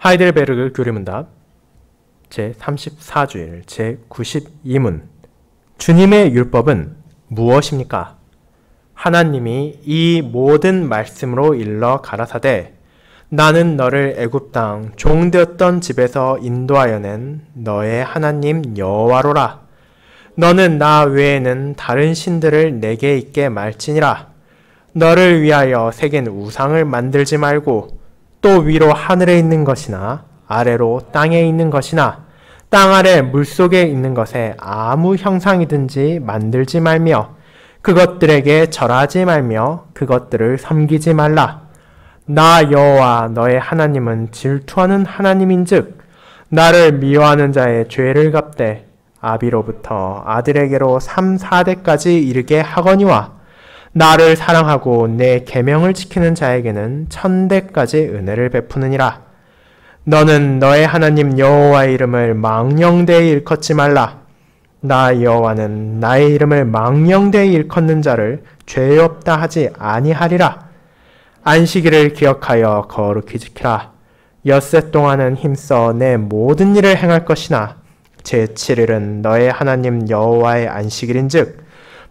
하이델베르그 교리문답 제34주일 제92문 주님의 율법은 무엇입니까? 하나님이 이 모든 말씀으로 일러 가라사대 나는 너를 애굽 땅 종되었던 집에서 인도하여 낸 너의 하나님 여호와로라. 너는 나 외에는 다른 신들을 내게 있게 말지니라. 너를 위하여 새긴 우상을 만들지 말고 또 위로 하늘에 있는 것이나 아래로 땅에 있는 것이나 땅 아래 물속에 있는 것에 아무 형상이든지 만들지 말며 그것들에게 절하지 말며 그것들을 섬기지 말라. 나 여호와 너의 하나님은 질투하는 하나님인즉 나를 미워하는 자의 죄를 갚되 아비로부터 아들에게로 3, 4대까지 이르게 하거니와 나를 사랑하고 내 계명을 지키는 자에게는 1000대까지 은혜를 베푸느니라. 너는 너의 하나님 여호와의 이름을 망령되이 일컫지 말라. 나 여호와는 나의 이름을 망령되이 일컫는 자를 죄 없다 하지 아니하리라. 안식일을 기억하여 거룩히 지키라. 엿새 동안은 힘써 내 모든 일을 행할 것이나 제7일은 너의 하나님 여호와의 안식일인즉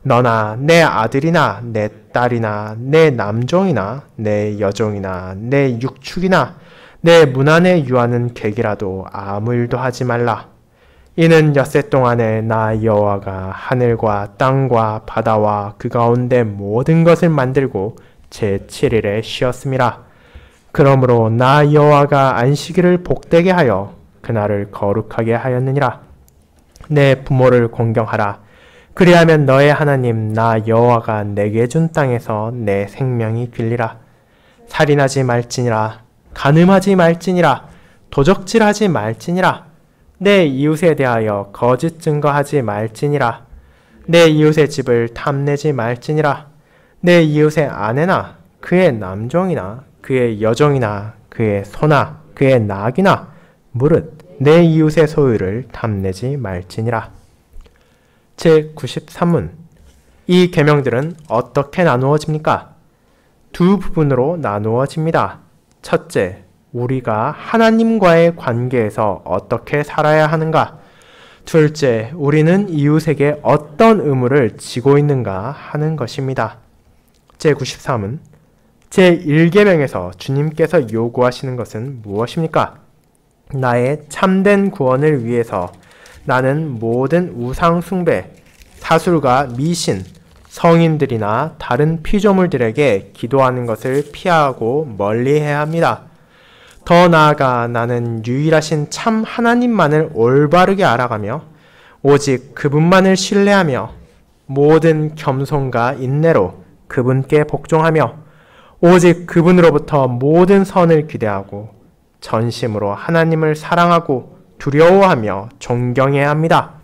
너나 내 아들이나 내 딸이나 내 남종이나 내 여종이나 내 육축이나 내 문 안에 유하는 객이라도 아무 일도 하지 말라. 이는 엿새 동안에 나 여호와가 하늘과 땅과 바다와 그 가운데 모든 것을 만들고 제7일에 쉬었음이라. 그러므로 나 여호와가 안식일을 복되게 하여 그날을 거룩하게 하였느니라. 내 부모를 공경하라. 그리하면 너의 하나님 나 여호와가 내게 준 땅에서 내 생명이 길리라. 살인하지 말지니라. 간음하지 말지니라. 도적질하지 말지니라. 내 이웃에 대하여 거짓 증거하지 말지니라. 내 이웃의 집을 탐내지 말지니라. 내 이웃의 아내나 그의 남종이나 그의 여종이나 그의 소나 그의 낙이나 무릇 내 이웃의 소유를 탐내지 말지니라. 제93문 이 계명들은 어떻게 나누어집니까? 두 부분으로 나누어집니다. 첫째, 우리가 하나님과의 관계에서 어떻게 살아야 하는가? 둘째, 우리는 이웃에게 어떤 의무를 지고 있는가 하는 것입니다. 제93은 제1계명에서 주님께서 요구하시는 것은 무엇입니까? 나의 참된 구원을 위해서 나는 모든 우상 숭배, 사술과 미신, 성인들이나 다른 피조물들에게 기도하는 것을 피하고 멀리해야 합니다. 더 나아가 나는 유일하신 참 하나님만을 올바르게 알아가며 오직 그분만을 신뢰하며 모든 겸손과 인내로 그분께 복종하며 오직 그분으로부터 모든 선을 기대하고 전심으로 하나님을 사랑하고 두려워하며 존경해야 합니다.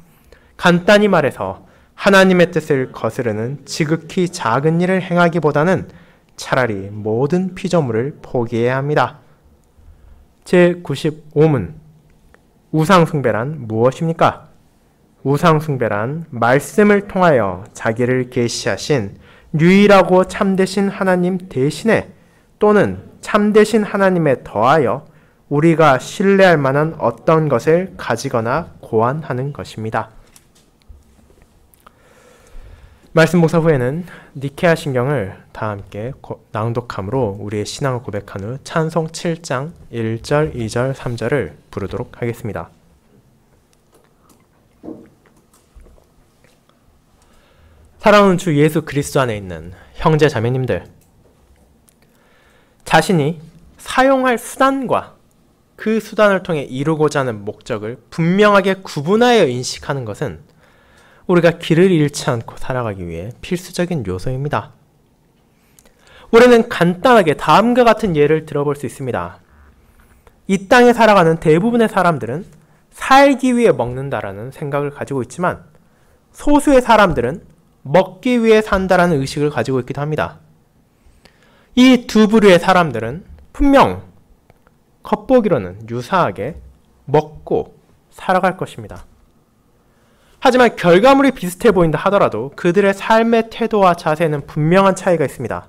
간단히 말해서 하나님의 뜻을 거스르는 지극히 작은 일을 행하기보다는 차라리 모든 피조물을 포기해야 합니다. 제95문 우상숭배란 무엇입니까? 우상숭배란 말씀을 통하여 자기를 계시하신 유일하고 참되신 하나님 대신에 또는 참되신 하나님에 더하여 우리가 신뢰할 만한 어떤 것을 가지거나 고안하는 것입니다. 말씀 묵상 후에는 니케아 신경을 다 함께 낭독함으로 우리의 신앙을 고백한 후 찬송 7장 1절, 2절, 3절을 부르도록 하겠습니다. 사랑하는 주 예수 그리스도 안에 있는 형제 자매님들, 자신이 사용할 수단과 그 수단을 통해 이루고자 하는 목적을 분명하게 구분하여 인식하는 것은 우리가 길을 잃지 않고 살아가기 위해 필수적인 요소입니다. 우리는 간단하게 다음과 같은 예를 들어볼 수 있습니다. 이 땅에 살아가는 대부분의 사람들은 살기 위해 먹는다라는 생각을 가지고 있지만 소수의 사람들은 먹기 위해 산다라는 의식을 가지고 있기도 합니다. 이 두 부류의 사람들은 분명 겉보기로는 유사하게 먹고 살아갈 것입니다. 하지만 결과물이 비슷해 보인다 하더라도 그들의 삶의 태도와 자세는 분명한 차이가 있습니다.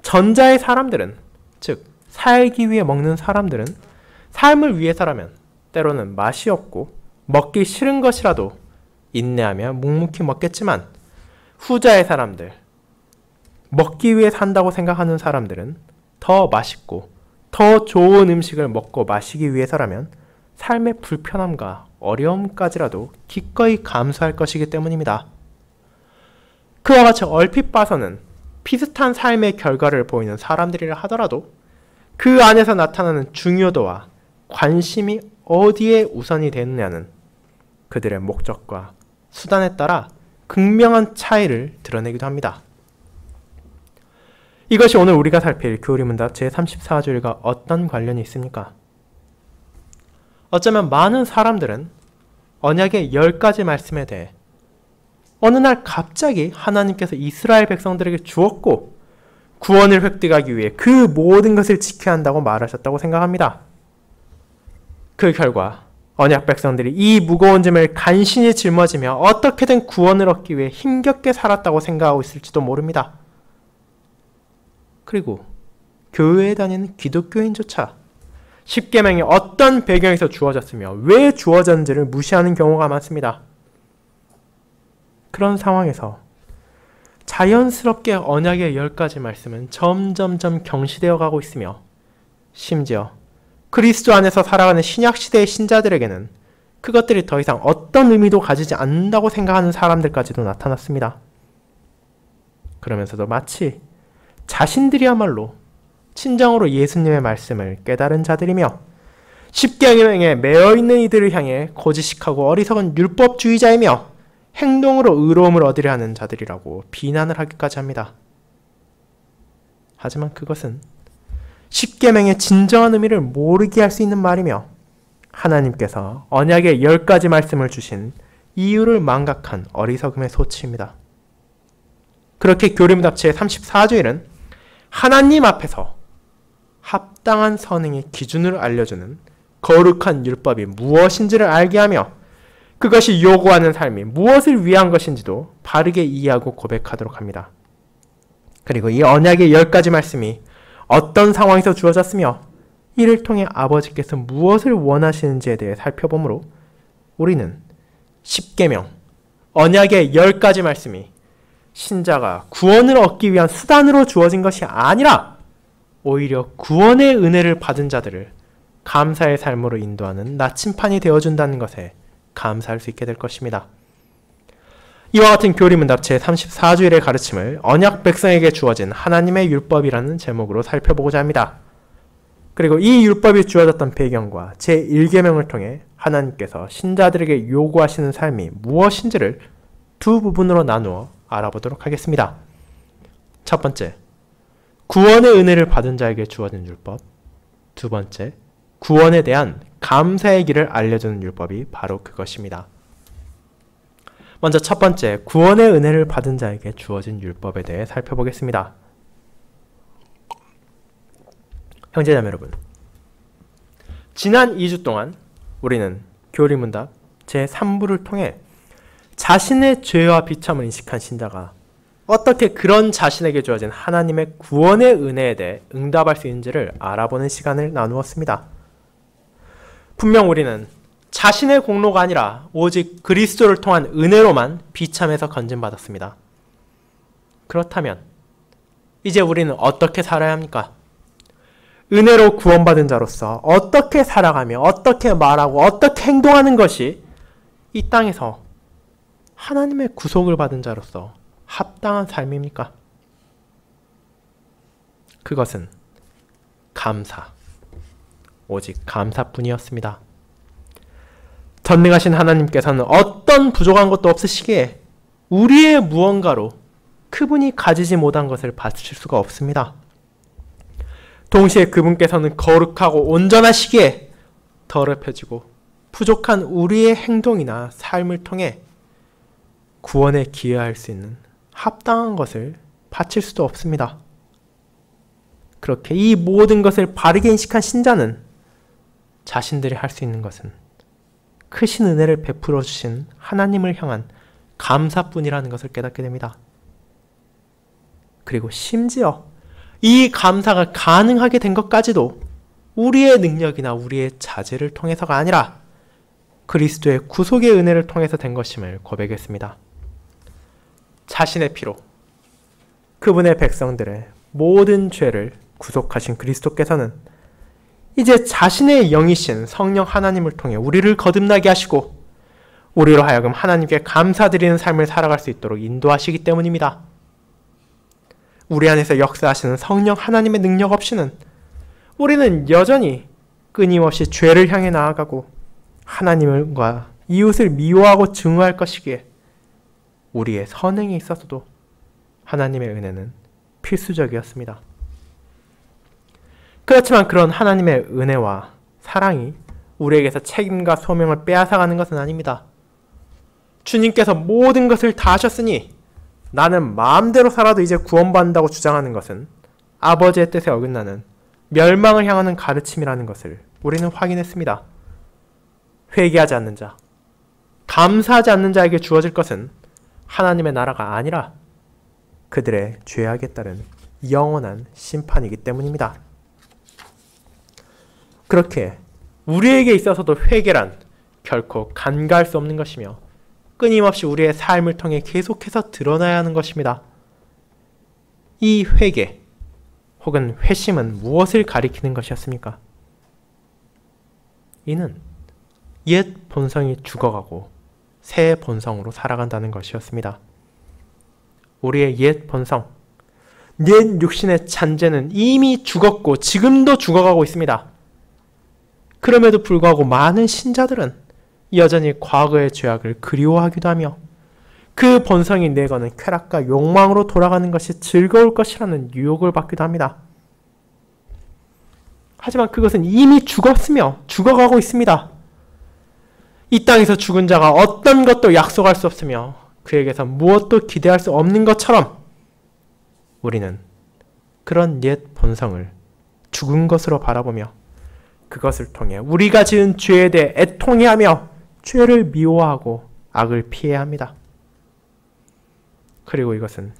전자의 사람들은, 즉 살기 위해 먹는 사람들은 삶을 위해서라면 때로는 맛이 없고 먹기 싫은 것이라도 인내하며 묵묵히 먹겠지만 후자의 사람들, 먹기 위해 산다고 생각하는 사람들은 더 맛있고 더 좋은 음식을 먹고 마시기 위해서라면 삶의 불편함과 어려움까지라도 기꺼이 감수할 것이기 때문입니다. 그와 같이 얼핏 봐서는 비슷한 삶의 결과를 보이는 사람들이라 하더라도 그 안에서 나타나는 중요도와 관심이 어디에 우선이 되느냐는 그들의 목적과 수단에 따라 극명한 차이를 드러내기도 합니다. 이것이 오늘 우리가 살필 교리문답 제34조일과 어떤 관련이 있습니까? 어쩌면 많은 사람들은 언약의 10가지 말씀에 대해 어느 날 갑자기 하나님께서 이스라엘 백성들에게 주었고 구원을 획득하기 위해 그 모든 것을 지켜야 한다고 말하셨다고 생각합니다. 그 결과 언약 백성들이 이 무거운 짐을 간신히 짊어지며 어떻게든 구원을 얻기 위해 힘겹게 살았다고 생각하고 있을지도 모릅니다. 그리고 교회에 다니는 기독교인조차 십계명이 어떤 배경에서 주어졌으며 왜 주어졌는지를 무시하는 경우가 많습니다. 그런 상황에서 자연스럽게 언약의 10가지 말씀은 점점점 경시되어 가고 있으며 심지어 그리스도 안에서 살아가는 신약시대의 신자들에게는 그것들이 더 이상 어떤 의미도 가지지 않는다고 생각하는 사람들까지도 나타났습니다. 그러면서도 마치 자신들이야말로 진정으로 예수님의 말씀을 깨달은 자들이며 십계명에 매여있는 이들을 향해 고지식하고 어리석은 율법주의자이며 행동으로 의로움을 얻으려 하는 자들이라고 비난을 하기까지 합니다. 하지만 그것은 십계명의 진정한 의미를 모르게 할 수 있는 말이며 하나님께서 언약의 10가지 말씀을 주신 이유를 망각한 어리석음의 소치입니다. 그렇게 교리문답 제34조일은 하나님 앞에서 합당한 선행의 기준을 알려주는 거룩한 율법이 무엇인지를 알게 하며 그것이 요구하는 삶이 무엇을 위한 것인지도 바르게 이해하고 고백하도록 합니다. 그리고 이 언약의 10가지 말씀이 어떤 상황에서 주어졌으며 이를 통해 아버지께서 무엇을 원하시는지에 대해 살펴보므로 우리는 십계명, 언약의 10가지 말씀이 신자가 구원을 얻기 위한 수단으로 주어진 것이 아니라 오히려 구원의 은혜를 받은 자들을 감사의 삶으로 인도하는 나침판이 되어준다는 것에 감사할 수 있게 될 것입니다. 이와 같은 교리문답 제34조일의 가르침을 언약 백성에게 주어진 하나님의 율법이라는 제목으로 살펴보고자 합니다. 그리고 이 율법이 주어졌던 배경과 제1계명을 통해 하나님께서 신자들에게 요구하시는 삶이 무엇인지를 두 부분으로 나누어 알아보도록 하겠습니다. 첫 번째, 구원의 은혜를 받은 자에게 주어진 율법. 두 번째, 구원에 대한 감사의 길을 알려주는 율법이 바로 그것입니다. 먼저 첫 번째, 구원의 은혜를 받은 자에게 주어진 율법에 대해 살펴보겠습니다. 형제자매 여러분, 지난 2주 동안 우리는 교리문답 제3부를 통해 자신의 죄와 비참을 인식한 신자가 어떻게 그런 자신에게 주어진 하나님의 구원의 은혜에 대해 응답할 수 있는지를 알아보는 시간을 나누었습니다. 분명 우리는 자신의 공로가 아니라 오직 그리스도를 통한 은혜로만 비참해서 건진받았습니다. 그렇다면 이제 우리는 어떻게 살아야 합니까? 은혜로 구원받은 자로서 어떻게 살아가며 어떻게 말하고 어떻게 행동하는 것이 이 땅에서 하나님의 구속을 받은 자로서 합당한 삶입니까? 그것은 감사, 오직 감사뿐이었습니다. 전능하신 하나님께서는 어떤 부족한 것도 없으시기에 우리의 무언가로 그분이 가지지 못한 것을 바칠 수가 없습니다. 동시에 그분께서는 거룩하고 온전하시기에 더럽혀지고 부족한 우리의 행동이나 삶을 통해 구원에 기여할 수 있는 합당한 것을 바칠 수도 없습니다. 그렇게 이 모든 것을 바르게 인식한 신자는 자신들이 할 수 있는 것은 크신 은혜를 베풀어 주신 하나님을 향한 감사뿐이라는 것을 깨닫게 됩니다. 그리고 심지어 이 감사가 가능하게 된 것까지도 우리의 능력이나 우리의 자질을 통해서가 아니라 그리스도의 구속의 은혜를 통해서 된 것임을 고백했습니다. 자신의 피로 그분의 백성들의 모든 죄를 구속하신 그리스도께서는 이제 자신의 영이신 성령 하나님을 통해 우리를 거듭나게 하시고 우리로 하여금 하나님께 감사드리는 삶을 살아갈 수 있도록 인도하시기 때문입니다. 우리 안에서 역사하시는 성령 하나님의 능력 없이는 우리는 여전히 끊임없이 죄를 향해 나아가고 하나님과 이웃을 미워하고 증오할 것이기에 우리의 선행에 있어서도 하나님의 은혜는 필수적이었습니다. 그렇지만 그런 하나님의 은혜와 사랑이 우리에게서 책임과 소명을 빼앗아가는 것은 아닙니다. 주님께서 모든 것을 다 하셨으니 나는 마음대로 살아도 이제 구원받는다고 주장하는 것은 아버지의 뜻에 어긋나는 멸망을 향하는 가르침이라는 것을 우리는 확인했습니다. 회개하지 않는 자, 감사하지 않는 자에게 주어질 것은 하나님의 나라가 아니라 그들의 죄악에 따른 영원한 심판이기 때문입니다. 그렇게 우리에게 있어서도 회개란 결코 간과할 수 없는 것이며 끊임없이 우리의 삶을 통해 계속해서 드러나야 하는 것입니다. 이 회개 혹은 회심은 무엇을 가리키는 것이었습니까? 이는 옛 본성이 죽어가고 새 본성으로 살아간다는 것이었습니다. 우리의 옛 본성, 옛 육신의 잔재는 이미 죽었고 지금도 죽어가고 있습니다. 그럼에도 불구하고 많은 신자들은 여전히 과거의 죄악을 그리워하기도 하며 그 본성이 내거는 쾌락과 욕망으로 돌아가는 것이 즐거울 것이라는 유혹을 받기도 합니다. 하지만 그것은 이미 죽었으며 죽어가고 있습니다. 이 땅에서 죽은 자가 어떤 것도 약속할 수 없으며 그에게서 무엇도 기대할 수 없는 것처럼 우리는 그런 옛 본성을 죽은 것으로 바라보며 그것을 통해 우리가 지은 죄에 대해 애통해하며 죄를 미워하고 악을 피해야 합니다. 그리고 이것은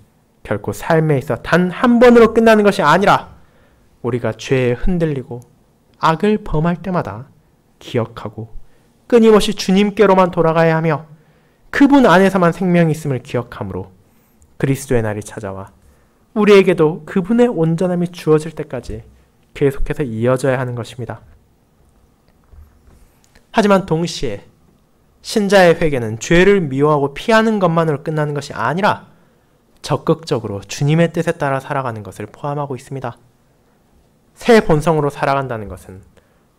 결코 삶에 있어 단 한 번으로 끝나는 것이 아니라 우리가 죄에 흔들리고 악을 범할 때마다 기억하고 끊임없이 주님께로만 돌아가야 하며 그분 안에서만 생명이 있음을 기억함으로 그리스도의 날이 찾아와 우리에게도 그분의 온전함이 주어질 때까지 계속해서 이어져야 하는 것입니다. 하지만 동시에 신자의 회개는 죄를 미워하고 피하는 것만으로 끝나는 것이 아니라 적극적으로 주님의 뜻에 따라 살아가는 것을 포함하고 있습니다. 새 본성으로 살아간다는 것은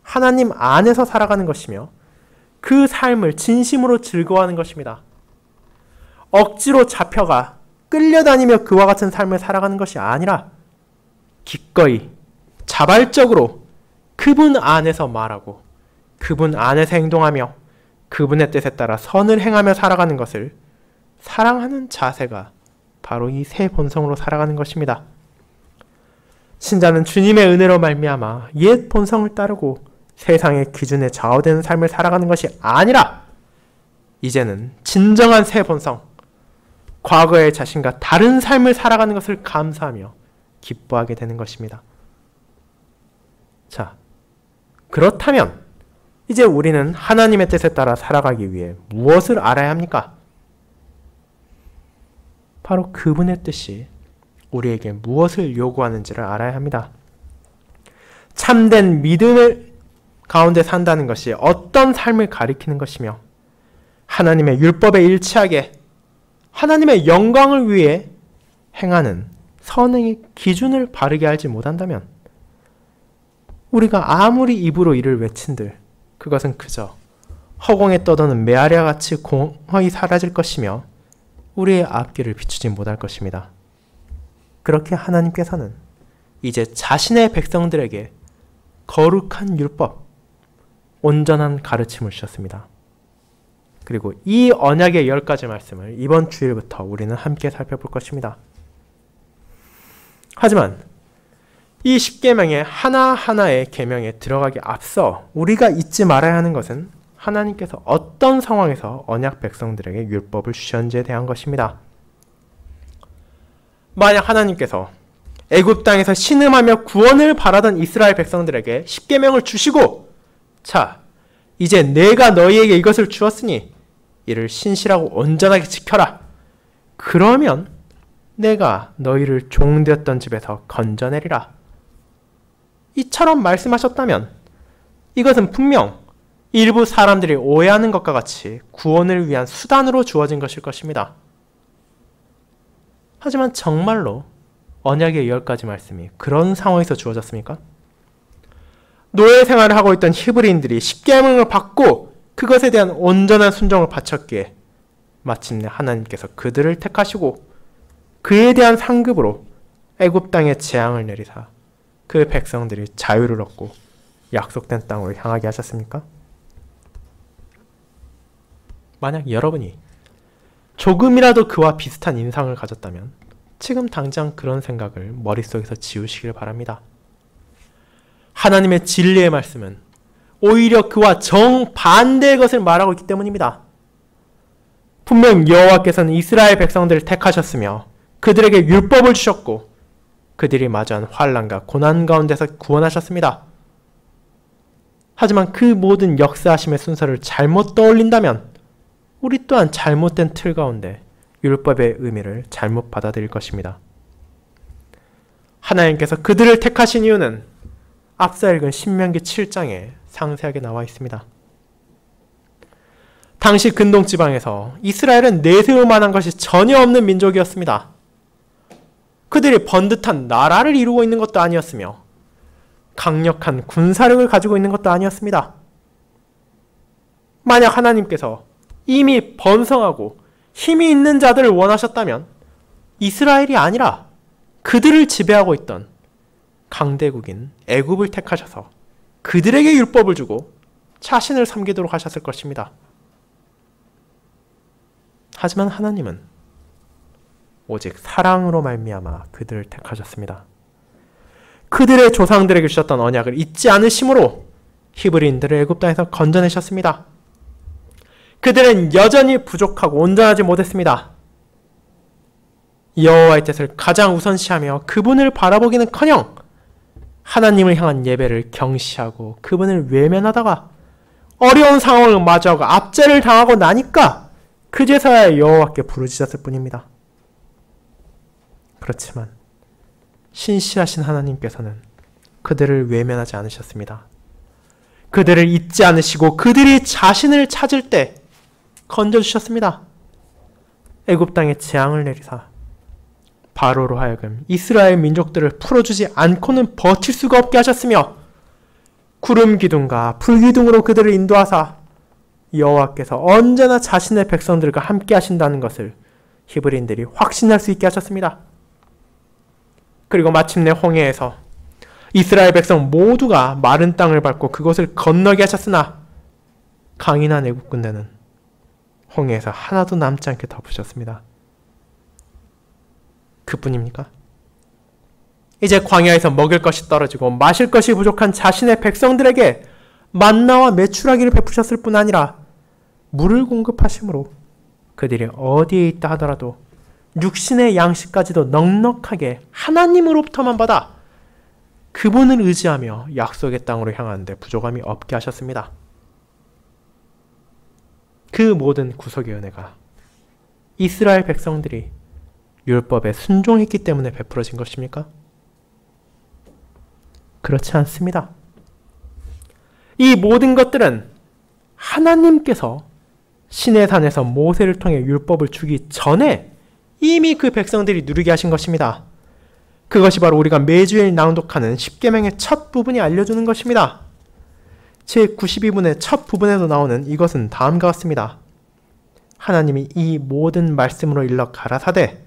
하나님 안에서 살아가는 것이며 그 삶을 진심으로 즐거워하는 것입니다. 억지로 잡혀가 끌려다니며 그와 같은 삶을 살아가는 것이 아니라 기꺼이 자발적으로 그분 안에서 말하고 그분 안에서 행동하며 그분의 뜻에 따라 선을 행하며 살아가는 것을 사랑하는 자세가 바로 이 새 본성으로 살아가는 것입니다. 신자는 주님의 은혜로 말미암아 옛 본성을 따르고 세상의 기준에 좌우되는 삶을 살아가는 것이 아니라 이제는 진정한 새 본성, 과거의 자신과 다른 삶을 살아가는 것을 감사하며 기뻐하게 되는 것입니다. 자, 그렇다면 이제 우리는 하나님의 뜻에 따라 살아가기 위해 무엇을 알아야 합니까? 바로 그분의 뜻이 우리에게 무엇을 요구하는지를 알아야 합니다. 참된 믿음을 가운데 산다는 것이 어떤 삶을 가리키는 것이며 하나님의 율법에 일치하게 하나님의 영광을 위해 행하는 선행의 기준을 바르게 알지 못한다면 우리가 아무리 입으로 이를 외친들 그것은 그저 허공에 떠도는 메아리와 같이 공허히 사라질 것이며 우리의 앞길을 비추지 못할 것입니다. 그렇게 하나님께서는 이제 자신의 백성들에게 거룩한 율법, 온전한 가르침을 주셨습니다. 그리고 이 언약의 10가지 말씀을 이번 주일부터 우리는 함께 살펴볼 것입니다. 하지만 이 10계명의 하나하나의 계명에 들어가기 앞서 우리가 잊지 말아야 하는 것은 하나님께서 어떤 상황에서 언약 백성들에게 율법을 주셨는지에 대한 것입니다. 만약 하나님께서 애굽 땅에서 신음하며 구원을 바라던 이스라엘 백성들에게 십계명을 주시고, 자, 이제 내가 너희에게 이것을 주었으니 이를 신실하고 온전하게 지켜라. 그러면 내가 너희를 종되었던 집에서 건져내리라. 이처럼 말씀하셨다면 이것은 분명 일부 사람들이 오해하는 것과 같이 구원을 위한 수단으로 주어진 것일 것입니다. 하지만 정말로 언약의 10가지 말씀이 그런 상황에서 주어졌습니까? 노예 생활을 하고 있던 히브리인들이 십계명을 받고 그것에 대한 온전한 순종을 바쳤기에 마침내 하나님께서 그들을 택하시고 그에 대한 상급으로 애굽 땅에 재앙을 내리사 그 백성들이 자유를 얻고 약속된 땅으로 향하게 하셨습니까? 만약 여러분이 조금이라도 그와 비슷한 인상을 가졌다면 지금 당장 그런 생각을 머릿속에서 지우시길 바랍니다. 하나님의 진리의 말씀은 오히려 그와 정반대의 것을 말하고 있기 때문입니다. 분명 여호와께서는 이스라엘 백성들을 택하셨으며 그들에게 율법을 주셨고 그들이 마주한 환난과 고난 가운데서 구원하셨습니다. 하지만 그 모든 역사하심의 순서를 잘못 떠올린다면 우리 또한 잘못된 틀 가운데 율법의 의미를 잘못 받아들일 것입니다. 하나님께서 그들을 택하신 이유는 앞서 읽은 신명기 7장에 상세하게 나와 있습니다. 당시 근동지방에서 이스라엘은 내세울 만한 것이 전혀 없는 민족이었습니다. 그들이 번듯한 나라를 이루고 있는 것도 아니었으며 강력한 군사력을 가지고 있는 것도 아니었습니다. 만약 하나님께서 이미 번성하고 힘이 있는 자들을 원하셨다면 이스라엘이 아니라 그들을 지배하고 있던 강대국인 애굽을 택하셔서 그들에게 율법을 주고 자신을 섬기도록 하셨을 것입니다. 하지만 하나님은 오직 사랑으로 말미암아 그들을 택하셨습니다. 그들의 조상들에게 주셨던 언약을 잊지 않으심으로 히브리인들을 애굽 땅에서 건져내셨습니다. 그들은 여전히 부족하고 온전하지 못했습니다. 여호와의 뜻을 가장 우선시하며 그분을 바라보기는커녕 하나님을 향한 예배를 경시하고 그분을 외면하다가 어려운 상황을 마주하고 압제를 당하고 나니까 그제서야 여호와께 부르짖었을 뿐입니다. 그렇지만 신실하신 하나님께서는 그들을 외면하지 않으셨습니다. 그들을 잊지 않으시고 그들이 자신을 찾을 때 건져주셨습니다. 애굽 땅에 재앙을 내리사 바로로 하여금 이스라엘 민족들을 풀어주지 않고는 버틸 수가 없게 하셨으며 구름 기둥과 불 기둥으로 그들을 인도하사 여호와께서 언제나 자신의 백성들과 함께 하신다는 것을 히브리인들이 확신할 수 있게 하셨습니다. 그리고 마침내 홍해에서 이스라엘 백성 모두가 마른 땅을 밟고 그곳을 건너게 하셨으나 강인한 애국 군대는 홍해에서 하나도 남지 않게 덮으셨습니다. 그뿐입니까? 이제 광야에서 먹을 것이 떨어지고 마실 것이 부족한 자신의 백성들에게 만나와 메추라기를 베푸셨을 뿐 아니라 물을 공급하심으로 그들이 어디에 있다 하더라도 육신의 양식까지도 넉넉하게 하나님으로부터만 받아 그분을 의지하며 약속의 땅으로 향하는데 부족함이 없게 하셨습니다. 그 모든 구속의 은혜가 이스라엘 백성들이 율법에 순종했기 때문에 베풀어진 것입니까? 그렇지 않습니다. 이 모든 것들은 하나님께서 시내산에서 모세를 통해 율법을 주기 전에 이미 그 백성들이 누리게 하신 것입니다. 그것이 바로 우리가 매주일 낭독하는 십계명의 첫 부분이 알려주는 것입니다. 제92분의 첫 부분에도 나오는 이것은 다음과 같습니다. 하나님이 이 모든 말씀으로 일러 가라사대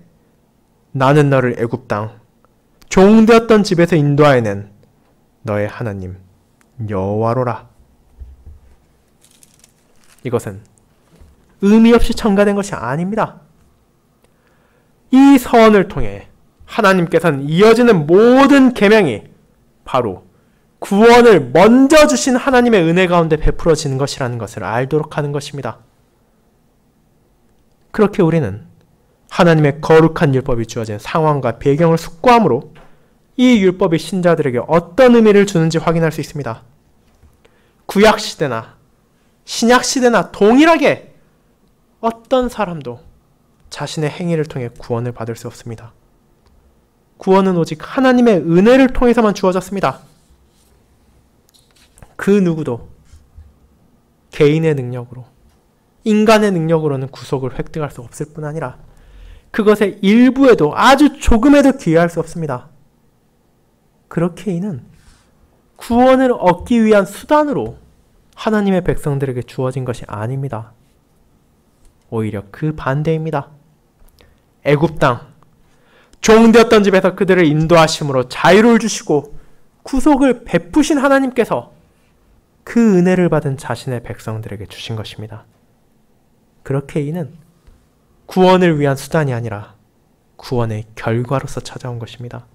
나는 너를 애굽 땅 종되었던 집에서 인도하여낸 너의 하나님 여호와로라. 이것은 의미 없이 첨가된 것이 아닙니다. 이 서언을 통해 하나님께서는 이어지는 모든 계명이 바로 구원을 먼저 주신 하나님의 은혜 가운데 베풀어지는 것이라는 것을 알도록 하는 것입니다. 그렇게 우리는 하나님의 거룩한 율법이 주어진 상황과 배경을 숙고함으로 이 율법이 신자들에게 어떤 의미를 주는지 확인할 수 있습니다. 구약시대나 신약시대나 동일하게 어떤 사람도 자신의 행위를 통해 구원을 받을 수 없습니다. 구원은 오직 하나님의 은혜를 통해서만 주어졌습니다. 그 누구도 개인의 능력으로, 인간의 능력으로는 구속을 획득할 수 없을 뿐 아니라 그것의 일부에도 아주 조금에도 기여할 수 없습니다. 그렇게 이는 구원을 얻기 위한 수단으로 하나님의 백성들에게 주어진 것이 아닙니다. 오히려 그 반대입니다. 애굽 땅, 종되었던 집에서 그들을 인도하심으로 자유를 주시고 구속을 베푸신 하나님께서 그 은혜를 받은 자신의 백성들에게 주신 것입니다. 그렇게 이는 구원을 위한 수단이 아니라 구원의 결과로서 찾아온 것입니다.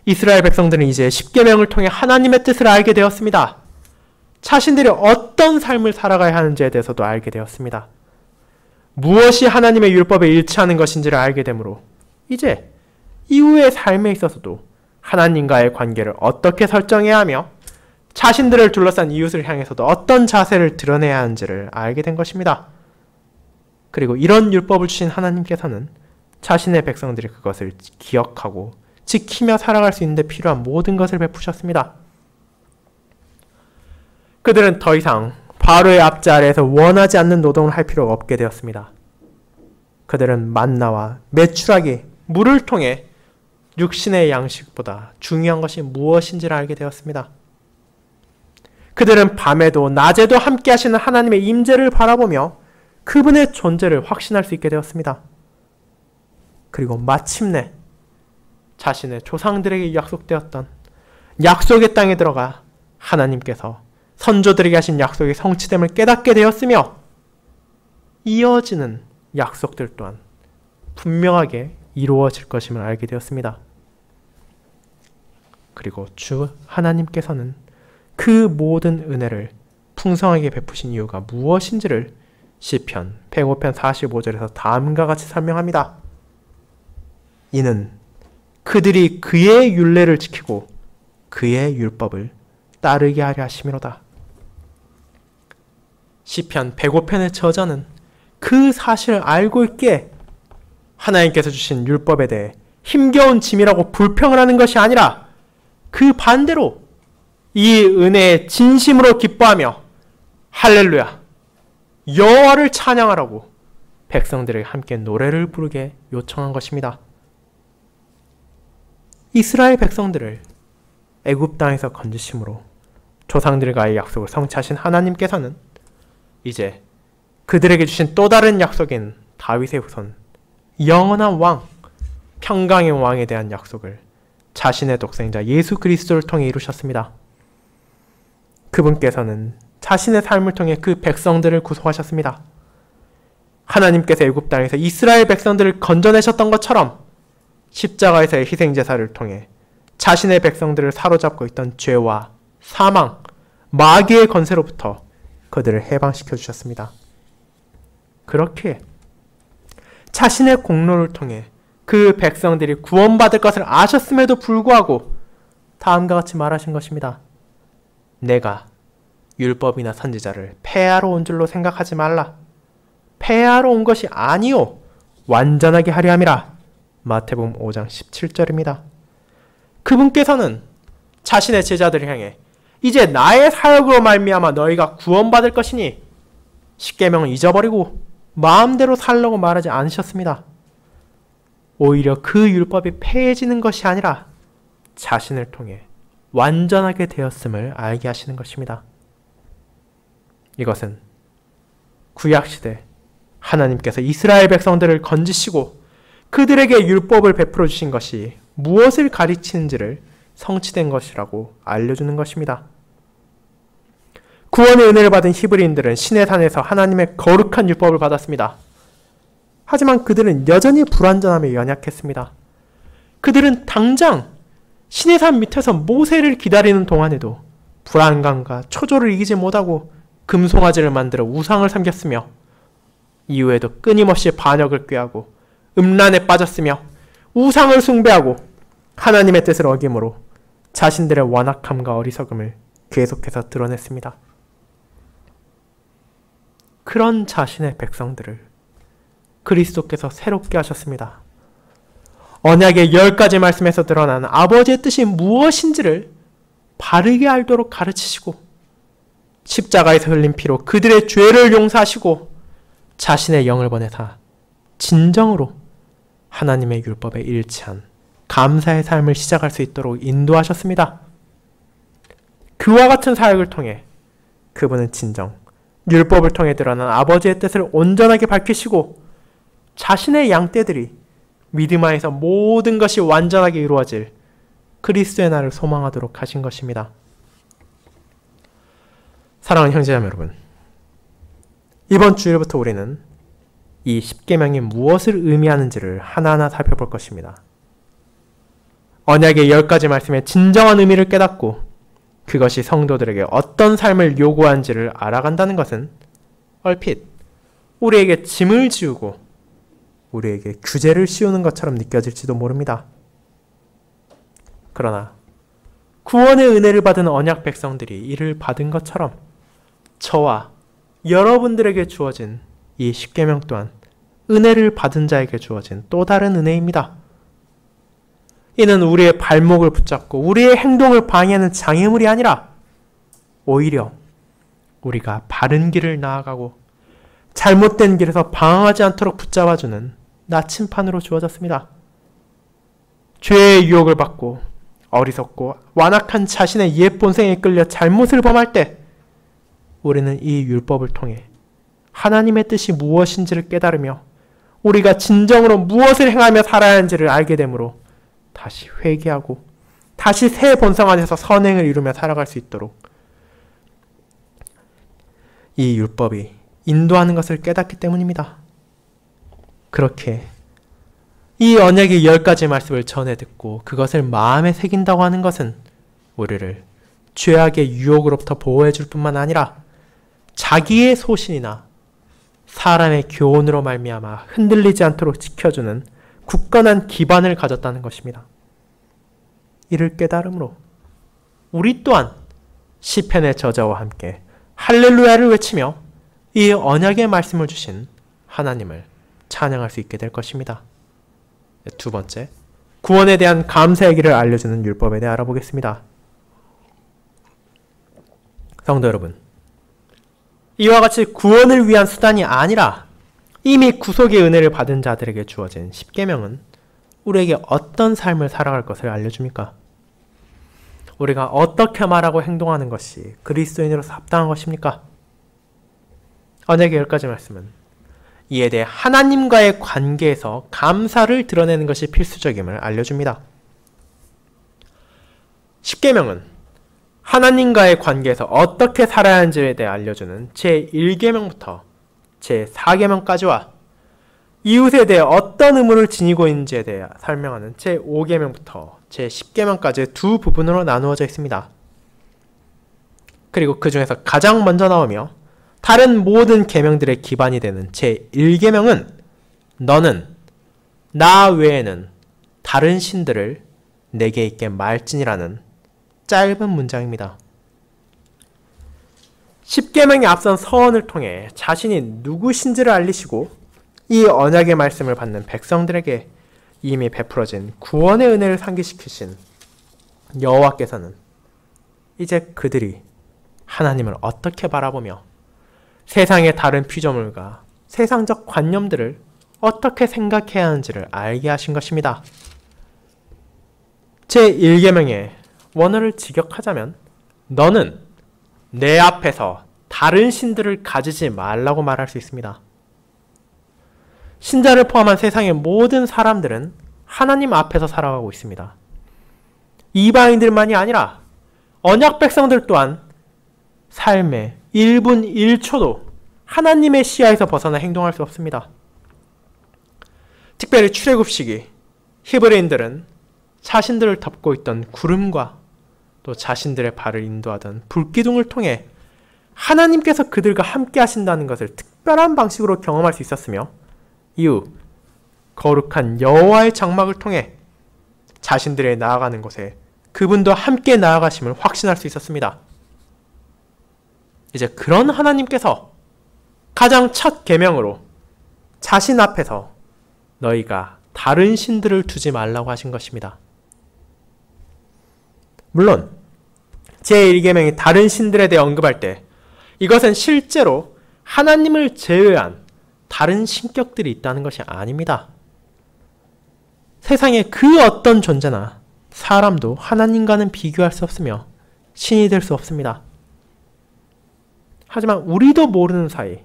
이스라엘 백성들은 이제 십계명을 통해 하나님의 뜻을 알게 되었습니다. 자신들이 어떤 삶을 살아가야 하는지에 대해서도 알게 되었습니다. 무엇이 하나님의 율법에 일치하는 것인지를 알게 되므로 이제 이후의 삶에 있어서도 하나님과의 관계를 어떻게 설정해야 하며 자신들을 둘러싼 이웃을 향해서도 어떤 자세를 드러내야 하는지를 알게 된 것입니다. 그리고 이런 율법을 주신 하나님께서는 자신의 백성들이 그것을 기억하고 지키며 살아갈 수 있는 데 필요한 모든 것을 베푸셨습니다. 그들은 더 이상 바로의 압제 아래에서 원하지 않는 노동을 할 필요가 없게 되었습니다. 그들은 만나와 메추라기, 물을 통해 육신의 양식보다 중요한 것이 무엇인지를 알게 되었습니다. 그들은 밤에도 낮에도 함께 하시는 하나님의 임재를 바라보며 그분의 존재를 확신할 수 있게 되었습니다. 그리고 마침내 자신의 조상들에게 약속되었던 약속의 땅에 들어가 하나님께서 선조들에게 하신 약속의 성취됨을 깨닫게 되었으며 이어지는 약속들 또한 분명하게 이루어질 것임을 알게 되었습니다. 그리고 주 하나님께서는 그 모든 은혜를 풍성하게 베푸신 이유가 무엇인지를 시편 105편 45절에서 다음과 같이 설명합니다. 이는 그들이 그의 율례를 지키고 그의 율법을 따르게 하려 하심이로다. 시편 105편의 저자는 그 사실을 알고 있기에 하나님께서 주신 율법에 대해 힘겨운 짐이라고 불평을 하는 것이 아니라 그 반대로 이 은혜에 진심으로 기뻐하며 할렐루야, 여호와를 찬양하라고 백성들에게 함께 노래를 부르게 요청한 것입니다. 이스라엘 백성들을 애굽 땅에서 건지심으로 조상들과의 약속을 성취하신 하나님께서는 이제 그들에게 주신 또 다른 약속인 다윗의 후손, 영원한 왕, 평강의 왕에 대한 약속을 자신의 독생자 예수 그리스도를 통해 이루셨습니다. 그분께서는 자신의 삶을 통해 그 백성들을 구속하셨습니다. 하나님께서 애굽 땅에서 이스라엘 백성들을 건져내셨던 것처럼 십자가에서의 희생제사를 통해 자신의 백성들을 사로잡고 있던 죄와 사망, 마귀의 권세로부터 그들을 해방시켜 주셨습니다. 그렇게 자신의 공로를 통해 그 백성들이 구원받을 것을 아셨음에도 불구하고 다음과 같이 말하신 것입니다. 내가 율법이나 선지자를 폐하러 온 줄로 생각하지 말라. 폐하러 온 것이 아니요 완전하게 하려 함이라. 마태복음 5장 17절입니다. 그분께서는 자신의 제자들을 향해 이제 나의 사역으로 말미암아 너희가 구원받을 것이니 십계명을 잊어버리고 마음대로 살려고 말하지 않으셨습니다. 오히려 그 율법이 폐해지는 것이 아니라 자신을 통해 완전하게 되었음을 알게 하시는 것입니다. 이것은 구약시대 하나님께서 이스라엘 백성들을 건지시고 그들에게 율법을 베풀어 주신 것이 무엇을 가르치는지를 성취된 것이라고 알려주는 것입니다. 구원의 은혜를 받은 히브리인들은 시내산에서 하나님의 거룩한 율법을 받았습니다. 하지만 그들은 여전히 불완전함에 연약했습니다. 그들은 당장 시내산 밑에서 모세를 기다리는 동안에도 불안감과 초조를 이기지 못하고 금송아지를 만들어 우상을 섬겼으며 이후에도 끊임없이 반역을 꾀하고 음란에 빠졌으며 우상을 숭배하고 하나님의 뜻을 어김으로 자신들의 완악함과 어리석음을 계속해서 드러냈습니다. 그런 자신의 백성들을 그리스도께서 새롭게 하셨습니다. 언약의 10가지 말씀에서 드러난 아버지의 뜻이 무엇인지를 바르게 알도록 가르치시고 십자가에서 흘린 피로 그들의 죄를 용서하시고 자신의 영을 보내사 진정으로 하나님의 율법에 일치한 감사의 삶을 시작할 수 있도록 인도하셨습니다. 그와 같은 사역을 통해 그분은 진정 율법을 통해 드러난 아버지의 뜻을 온전하게 밝히시고 자신의 양떼들이 믿음 안에서 모든 것이 완전하게 이루어질 그리스도의 날을 소망하도록 하신 것입니다. 사랑하는 형제자매 여러분, 이번 주일부터 우리는 이 십계명이 무엇을 의미하는지를 하나하나 살펴볼 것입니다. 언약의 10가지 말씀의 진정한 의미를 깨닫고 그것이 성도들에게 어떤 삶을 요구하는지를 알아간다는 것은 얼핏 우리에게 짐을 지우고 우리에게 규제를 씌우는 것처럼 느껴질지도 모릅니다. 그러나 구원의 은혜를 받은 언약 백성들이 이를 받은 것처럼 저와 여러분들에게 주어진 이 십계명 또한 은혜를 받은 자에게 주어진 또 다른 은혜입니다. 이는 우리의 발목을 붙잡고 우리의 행동을 방해하는 장애물이 아니라 오히려 우리가 바른 길을 나아가고 잘못된 길에서 방황하지 않도록 붙잡아주는 나침판으로 주어졌습니다. 죄의 유혹을 받고 어리석고 완악한 자신의 옛 본성에 끌려 잘못을 범할 때 우리는 이 율법을 통해 하나님의 뜻이 무엇인지를 깨달으며 우리가 진정으로 무엇을 행하며 살아야 하는지를 알게 되므로 다시 회개하고 다시 새 본성 안에서 선행을 이루며 살아갈 수 있도록 이 율법이 인도하는 것을 깨닫기 때문입니다. 그렇게 이 언약의 10가지 말씀을 전해 듣고 그것을 마음에 새긴다고 하는 것은 우리를 죄악의 유혹으로부터 보호해 줄 뿐만 아니라 자기의 소신이나 사람의 교훈으로 말미암아 흔들리지 않도록 지켜주는 굳건한 기반을 가졌다는 것입니다. 이를 깨달음으로 우리 또한 시편의 저자와 함께 할렐루야를 외치며 이 언약의 말씀을 주신 하나님을 찬양할 수 있게 될 것입니다. 두 번째, 구원에 대한 감사의 길을 알려주는 율법에 대해 알아보겠습니다. 성도 여러분, 이와 같이 구원을 위한 수단이 아니라 이미 구속의 은혜를 받은 자들에게 주어진 십계명은 우리에게 어떤 삶을 살아갈 것을 알려줍니까? 우리가 어떻게 말하고 행동하는 것이 그리스도인으로서 합당한 것입니까? 언약의 10가지 말씀은 이에 대해 하나님과의 관계에서 감사를 드러내는 것이 필수적임을 알려줍니다. 십계명은 하나님과의 관계에서 어떻게 살아야 하는지에 대해 알려주는 제1계명부터 제4계명까지와 이웃에 대해 어떤 의무를 지니고 있는지에 대해 설명하는 제5계명부터 제10계명까지 두 부분으로 나누어져 있습니다. 그리고 그 중에서 가장 먼저 나오며 다른 모든 계명들의 기반이 되는 제1계명은 너는 나 외에는 다른 신들을 내게 있게 말지니라는 짧은 문장입니다. 십계명에 앞선 서언을 통해 자신이 누구신지를 알리시고 이 언약의 말씀을 받는 백성들에게 이미 베풀어진 구원의 은혜를 상기시키신 여호와께서는 이제 그들이 하나님을 어떻게 바라보며 세상의 다른 피조물과 세상적 관념들을 어떻게 생각해야 하는지를 알게 하신 것입니다. 제1계명의 원어를 직역하자면 너는 내 앞에서 다른 신들을 가지지 말라고 말할 수 있습니다. 신자를 포함한 세상의 모든 사람들은 하나님 앞에서 살아가고 있습니다. 이방인들만이 아니라 언약 백성들 또한 삶의 1분 1초도 하나님의 시야에서 벗어나 행동할 수 없습니다. 특별히 출애굽 시기 히브리인들은 자신들을 덮고 있던 구름과 또 자신들의 발을 인도하던 불기둥을 통해 하나님께서 그들과 함께 하신다는 것을 특별한 방식으로 경험할 수 있었으며 이후 거룩한 여호와의 장막을 통해 자신들의 나아가는 곳에 그분도 함께 나아가심을 확신할 수 있었습니다. 이제 그런 하나님께서 가장 첫 계명으로 자신 앞에서 너희가 다른 신들을 두지 말라고 하신 것입니다. 물론 제1계명이 다른 신들에 대해 언급할 때 이것은 실제로 하나님을 제외한 다른 신격들이 있다는 것이 아닙니다. 세상에 그 어떤 존재나 사람도 하나님과는 비교할 수 없으며 신이 될 수 없습니다. 하지만 우리도 모르는 사이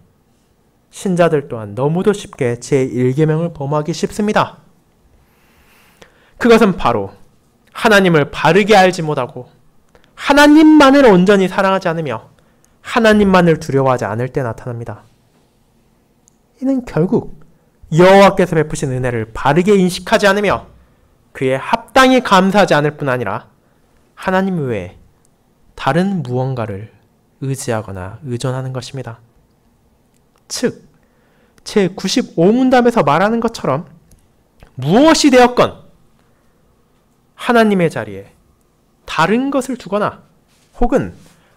신자들 또한 너무도 쉽게 제1계명을 범하기 쉽습니다. 그것은 바로 하나님을 바르게 알지 못하고 하나님만을 온전히 사랑하지 않으며 하나님만을 두려워하지 않을 때 나타납니다. 이는 결국 여호와께서 베푸신 은혜를 바르게 인식하지 않으며 그에 합당히 감사하지 않을 뿐 아니라 하나님 외에 다른 무언가를 의지하거나 의존하는 것입니다. 즉, 제95문답에서 말하는 것처럼 무엇이 되었건 하나님의 자리에 다른 것을 두거나 혹은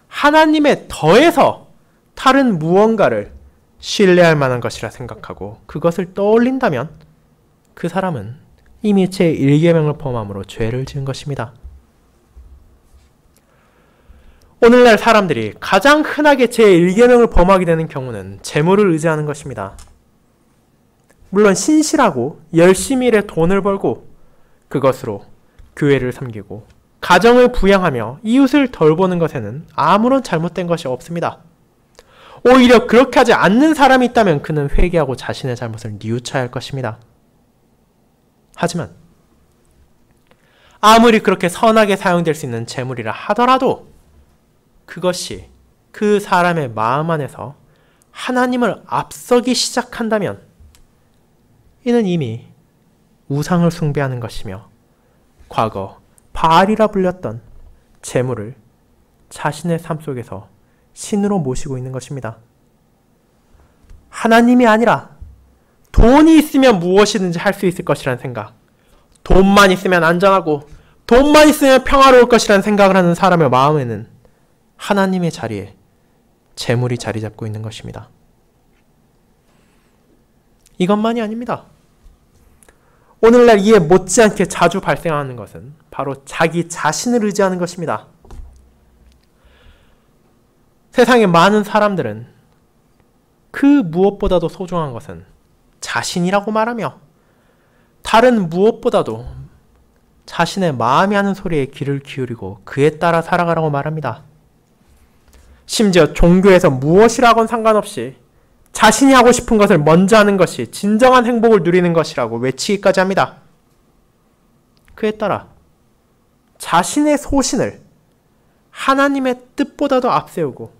하나님에 더해서 다른 무언가를 신뢰할 만한 것이라 생각하고 그것을 떠올린다면 그 사람은 이미 제1계명을 범함으로 죄를 지은 것입니다. 오늘날 사람들이 가장 흔하게 제1계명을 범하게 되는 경우는 재물을 의지하는 것입니다. 물론 신실하고 열심히 일해 돈을 벌고 그것으로 교회를 섬기고 가정을 부양하며 이웃을 돌보는 것에는 아무런 잘못된 것이 없습니다. 오히려 그렇게 하지 않는 사람이 있다면 그는 회개하고 자신의 잘못을 뉘우쳐야 할 것입니다. 하지만 아무리 그렇게 선하게 사용될 수 있는 재물이라 하더라도 그것이 그 사람의 마음 안에서 하나님을 앞서기 시작한다면 이는 이미 우상을 숭배하는 것이며 과거 바알이라 불렸던 재물을 자신의 삶 속에서 신으로 모시고 있는 것입니다. 하나님이 아니라 돈이 있으면 무엇이든지 할 수 있을 것이라는 생각, 돈만 있으면 안전하고 돈만 있으면 평화로울 것이라는 생각을 하는 사람의 마음에는 하나님의 자리에 재물이 자리 잡고 있는 것입니다. 이것만이 아닙니다. 오늘날 이에 못지않게 자주 발생하는 것은 바로 자기 자신을 의지하는 것입니다. 세상의 많은 사람들은 그 무엇보다도 소중한 것은 자신이라고 말하며 다른 무엇보다도 자신의 마음이 하는 소리에 귀를 기울이고 그에 따라 살아가라고 말합니다. 심지어 종교에서 무엇이라고는 상관없이 자신이 하고 싶은 것을 먼저 하는 것이 진정한 행복을 누리는 것이라고 외치기까지 합니다. 그에 따라 자신의 소신을 하나님의 뜻보다도 앞세우고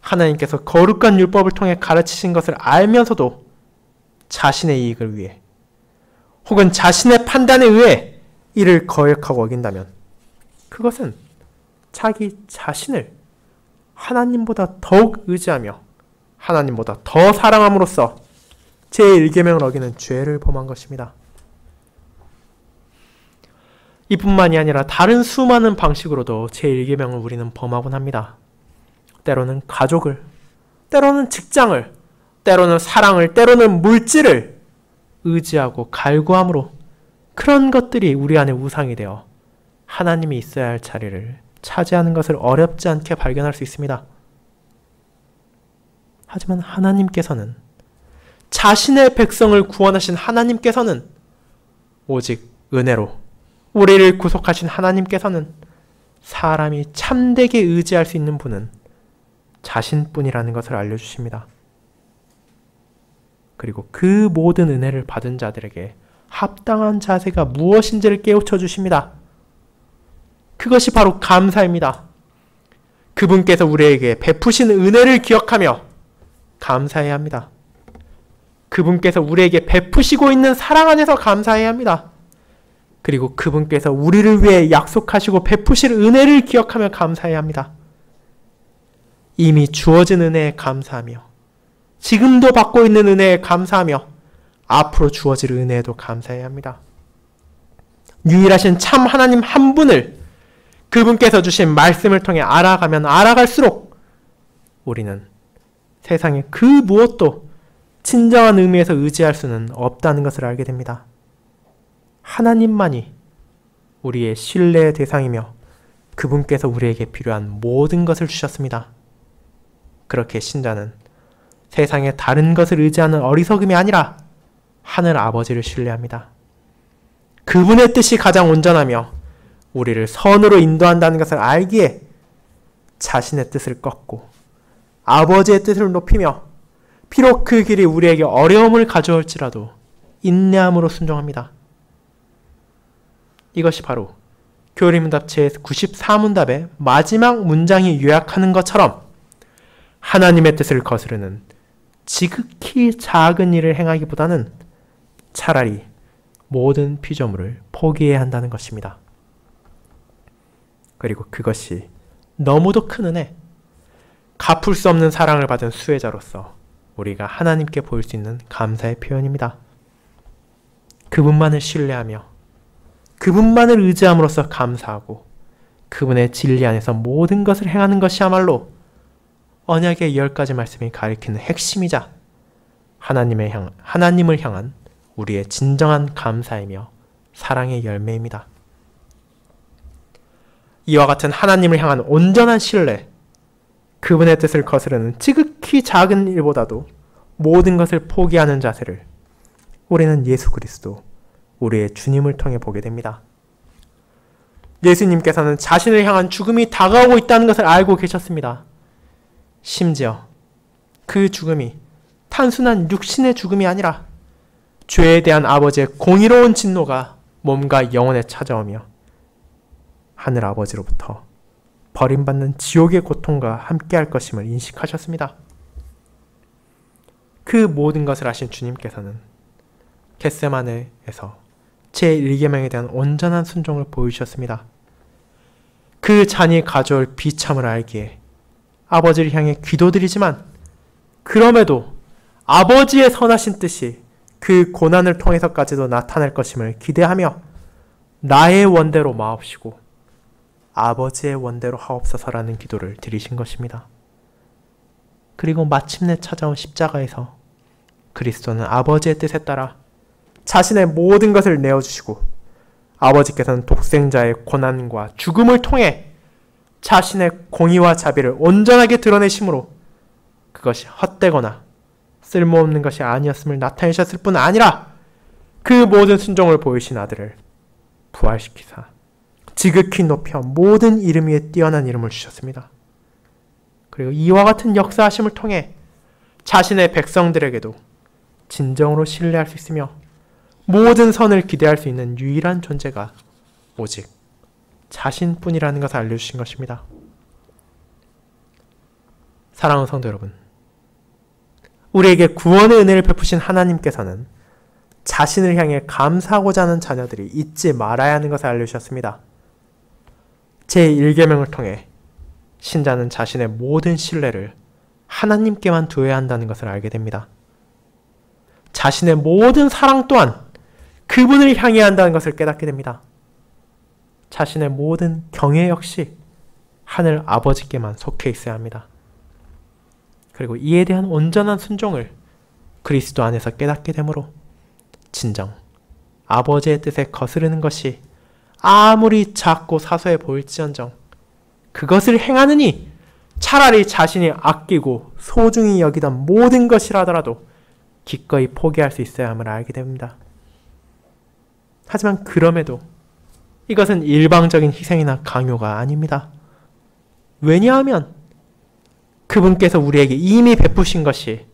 하나님께서 거룩한 율법을 통해 가르치신 것을 알면서도 자신의 이익을 위해 혹은 자신의 판단에 의해 이를 거역하고 어긴다면 그것은 자기 자신을 하나님보다 더욱 의지하며 하나님보다 더 사랑함으로써 제1계명을 어기는 죄를 범한 것입니다. 이뿐만이 아니라 다른 수많은 방식으로도 제1계명을 우리는 범하곤 합니다. 때로는 가족을, 때로는 직장을, 때로는 사랑을, 때로는 물질을 의지하고 갈구함으로 그런 것들이 우리 안에 우상이 되어 하나님이 있어야 할 자리를 차지하는 것을 어렵지 않게 발견할 수 있습니다. 하지만 하나님께서는 자신의 백성을 구원하신 하나님께서는 오직 은혜로 우리를 구속하신 하나님께서는 사람이 참되게 의지할 수 있는 분은 자신뿐이라는 것을 알려주십니다. 그리고 그 모든 은혜를 받은 자들에게 합당한 자세가 무엇인지를 깨우쳐 주십니다. 그것이 바로 감사입니다. 그분께서 우리에게 베푸신 은혜를 기억하며 감사해야 합니다. 그분께서 우리에게 베푸시고 있는 사랑 안에서 감사해야 합니다. 그리고 그분께서 우리를 위해 약속하시고 베푸실 은혜를 기억하며 감사해야 합니다. 이미 주어진 은혜에 감사하며 지금도 받고 있는 은혜에 감사하며 앞으로 주어질 은혜에도 감사해야 합니다. 유일하신 참 하나님 한 분을 그분께서 주신 말씀을 통해 알아가면 알아갈수록 우리는 세상의 그 무엇도 진정한 의미에서 의지할 수는 없다는 것을 알게 됩니다. 하나님만이 우리의 신뢰의 대상이며 그분께서 우리에게 필요한 모든 것을 주셨습니다. 그렇게 신자는 세상의 다른 것을 의지하는 어리석음이 아니라 하늘 아버지를 신뢰합니다. 그분의 뜻이 가장 온전하며 우리를 선으로 인도한다는 것을 알기에 자신의 뜻을 꺾고 아버지의 뜻을 높이며 비록 그 길이 우리에게 어려움을 가져올지라도 인내함으로 순종합니다. 이것이 바로 교리문답 제94문답의 마지막 문장이 요약하는 것처럼 하나님의 뜻을 거스르는 지극히 작은 일을 행하기보다는 차라리 모든 피조물을 포기해야 한다는 것입니다. 그리고 그것이 너무도 큰 은혜, 갚을 수 없는 사랑을 받은 수혜자로서 우리가 하나님께 보일 수 있는 감사의 표현입니다. 그분만을 신뢰하며 그분만을 의지함으로써 감사하고 그분의 진리 안에서 모든 것을 행하는 것이야말로 언약의 10가지 말씀이 가리키는 핵심이자 하나님을 향한 우리의 진정한 감사이며 사랑의 열매입니다. 이와 같은 하나님을 향한 온전한 신뢰, 그분의 뜻을 거스르는 지극히 작은 일보다도 모든 것을 포기하는 자세를 우리는 예수 그리스도, 우리의 주님을 통해 보게 됩니다. 예수님께서는 자신을 향한 죽음이 다가오고 있다는 것을 알고 계셨습니다. 심지어 그 죽음이 단순한 육신의 죽음이 아니라 죄에 대한 아버지의 공의로운 진노가 몸과 영혼에 찾아오며 하늘 아버지로부터 버림받는 지옥의 고통과 함께할 것임을 인식하셨습니다. 그 모든 것을 아신 주님께서는 겟세마네에서 제1계명에 대한 온전한 순종을 보이셨습니다. 그 잔이 가져올 비참을 알기에 아버지를 향해 기도드리지만 그럼에도 아버지의 선하신 뜻이 그 고난을 통해서까지도 나타날 것임을 기대하며 나의 원대로 마옵시고 아버지의 원대로 하옵소서라는 기도를 드리신 것입니다. 그리고 마침내 찾아온 십자가에서 그리스도는 아버지의 뜻에 따라 자신의 모든 것을 내어주시고 아버지께서는 독생자의 고난과 죽음을 통해 자신의 공의와 자비를 온전하게 드러내심으로 그것이 헛되거나 쓸모없는 것이 아니었음을 나타내셨을 뿐 아니라 그 모든 순종을 보이신 아들을 부활시키사 지극히 높여 모든 이름 위에 뛰어난 이름을 주셨습니다. 그리고 이와 같은 역사하심을 통해 자신의 백성들에게도 진정으로 신뢰할 수 있으며 모든 선을 기대할 수 있는 유일한 존재가 오직 자신뿐이라는 것을 알려주신 것입니다. 사랑하는 성도 여러분, 우리에게 구원의 은혜를 베푸신 하나님께서는 자신을 향해 감사하고자 하는 자녀들이 잊지 말아야 하는 것을 알려주셨습니다. 제1계명을 통해 신자는 자신의 모든 신뢰를 하나님께만 두어야 한다는 것을 알게 됩니다. 자신의 모든 사랑 또한 그분을 향해야 한다는 것을 깨닫게 됩니다. 자신의 모든 경외 역시 하늘 아버지께만 속해 있어야 합니다. 그리고 이에 대한 온전한 순종을 그리스도 안에서 깨닫게 되므로 진정 아버지의 뜻에 거스르는 것이 아무리 작고 사소해 보일지언정 그것을 행하느니 차라리 자신이 아끼고 소중히 여기던 모든 것이라더라도 기꺼이 포기할 수 있어야 함을 알게 됩니다. 하지만 그럼에도 이것은 일방적인 희생이나 강요가 아닙니다. 왜냐하면 그분께서 우리에게 이미 베푸신 것이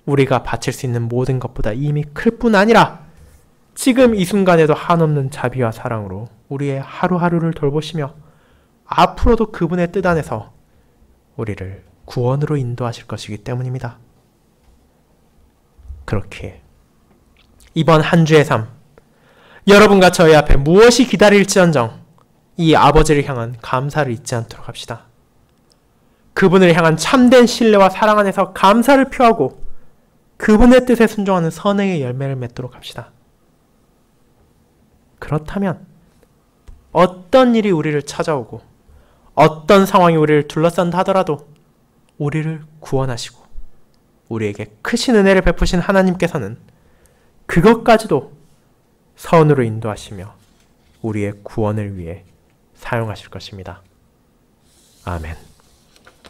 우리가 바칠 수 있는 모든 것보다 이미 클 뿐 아니라 지금 이 순간에도 한없는 자비와 사랑으로 우리의 하루하루를 돌보시며 앞으로도 그분의 뜻 안에서 우리를 구원으로 인도하실 것이기 때문입니다. 그렇기에 이번 한 주의 삶, 여러분과 저희 앞에 무엇이 기다릴지언정 이 아버지를 향한 감사를 잊지 않도록 합시다. 그분을 향한 참된 신뢰와 사랑 안에서 감사를 표하고 그분의 뜻에 순종하는 선행의 열매를 맺도록 합시다. 그렇다면 어떤 일이 우리를 찾아오고 어떤 상황이 우리를 둘러싼다 하더라도 우리를 구원하시고 우리에게 크신 은혜를 베푸신 하나님께서는 그것까지도 선으로 인도하시며 우리의 구원을 위해 사용하실 것입니다. 아멘.